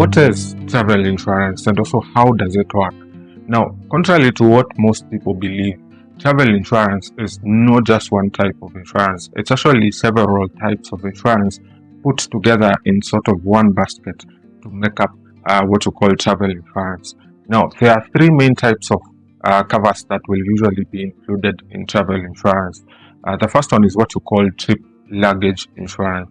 what is travel insurance and also how does it work? Now, contrary to what most people believe, travel insurance is not just one type of insurance. It's actually several types of insurance put together in sort of one basket to make up what you call travel insurance. Now, there are three main types of covers that will usually be included in travel insurance. The first one is what you call trip luggage insurance.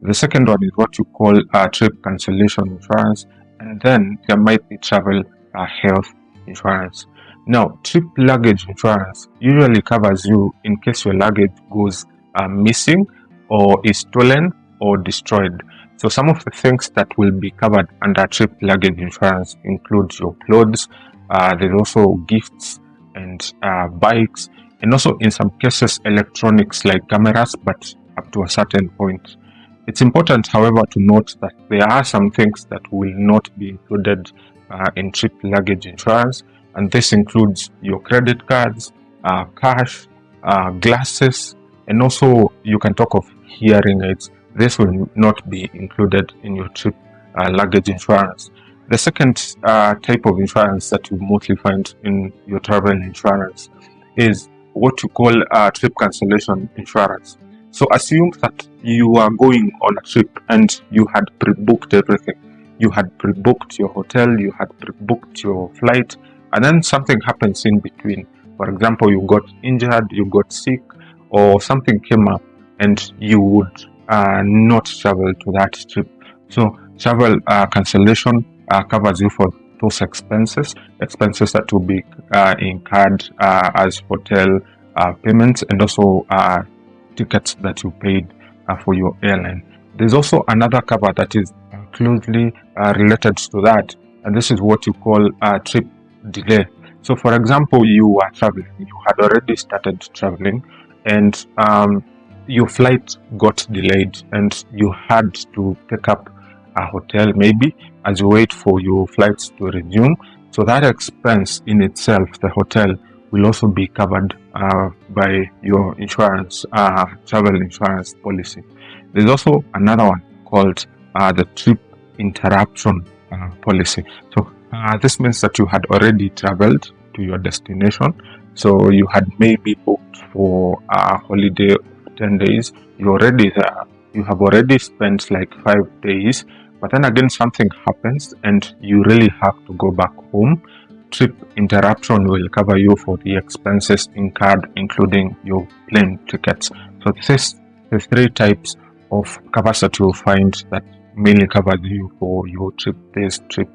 The second one is what you call trip cancellation insurance, and then there might be travel health insurance. Now, trip luggage insurance usually covers you in case your luggage goes missing or is stolen or destroyed. So some of the things that will be covered under trip luggage insurance include your clothes, there's also gifts and bikes, and also in some cases electronics like cameras, but up to a certain point. It's important, however, to note that there are some things that will not be included in trip luggage insurance, and this includes your credit cards, cash, glasses, and also you can talk of hearing aids. This will not be included in your trip luggage insurance. The second type of insurance that you mostly find in your travel insurance is what you call trip cancellation insurance. So assume that you are going on a trip and you had pre-booked everything. You had pre-booked your hotel, you had pre-booked your flight, and then something happens in between. For example, you got injured, you got sick, or something came up and you would not travel to that trip. So travel cancellation covers you for those expenses that will be incurred as hotel payments and also tickets that you paid for your airline. There's also another cover that is closely related to that, and this is what you call trip delay. So for example, you were traveling, you had already started traveling, and your flight got delayed and you had to take up a hotel maybe as you wait for your flights to resume. So that expense in itself, the hotel, will also be covered by your insurance, travel insurance policy. There's also another one called the trip interruption policy. So this means that you had already traveled to your destination. So you had maybe booked for a holiday of 10 days. You're already there. You have already spent like 5 days, but then again something happens and you really have to go back home. Trip interruption will cover you for the expenses incurred, including your plane tickets. So this is the three types of covers that you'll find that mainly covers you for your trip. There's trip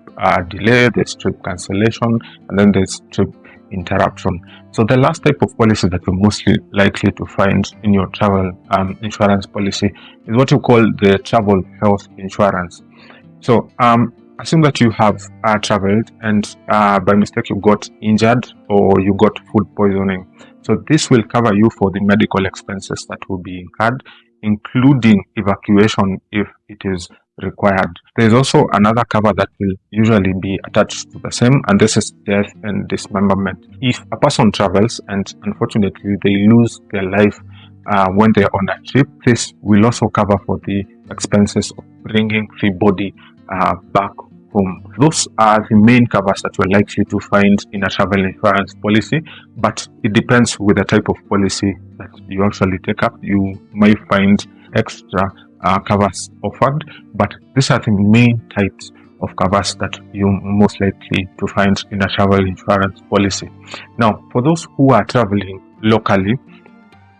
delay, there's trip cancellation, and then there's trip interruption. So the last type of policy that you're mostly likely to find in your travel insurance policy is what you call the travel health insurance. So assume that you have traveled and by mistake you got injured or you got food poisoning. So this will cover you for the medical expenses that will be incurred, including evacuation if it is required. There's also another cover that will usually be attached to the same, and this is death and dismemberment. If a person travels and unfortunately they lose their life when they're on a trip, this will also cover for the expenses of bringing the body back home. Those are the main covers that you're likely to find in a travel insurance policy, but it depends with the type of policy that you actually take up. You might find extra covers offered, but these are the main types of covers that you're most likely to find in a travel insurance policy. Now, for those who are traveling locally,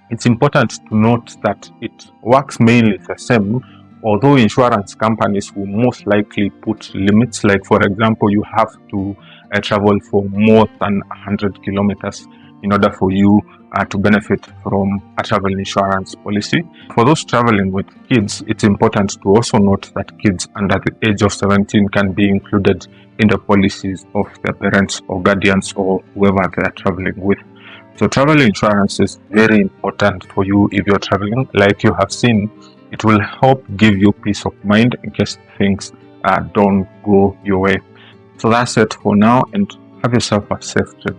it's important to note that it works mainly the same, although insurance companies will most likely put limits. Like for example, you have to travel for more than 100 kilometers in order for you to benefit from a travel insurance policy. For those traveling with kids, it's important to also note that kids under the age of 17 can be included in the policies of their parents or guardians or whoever they are traveling with. So travel insurance is very important for you if you're traveling. Like you have seen, it will help give you peace of mind in case things don't go your way. So that's it for now, and have yourself a safe trip.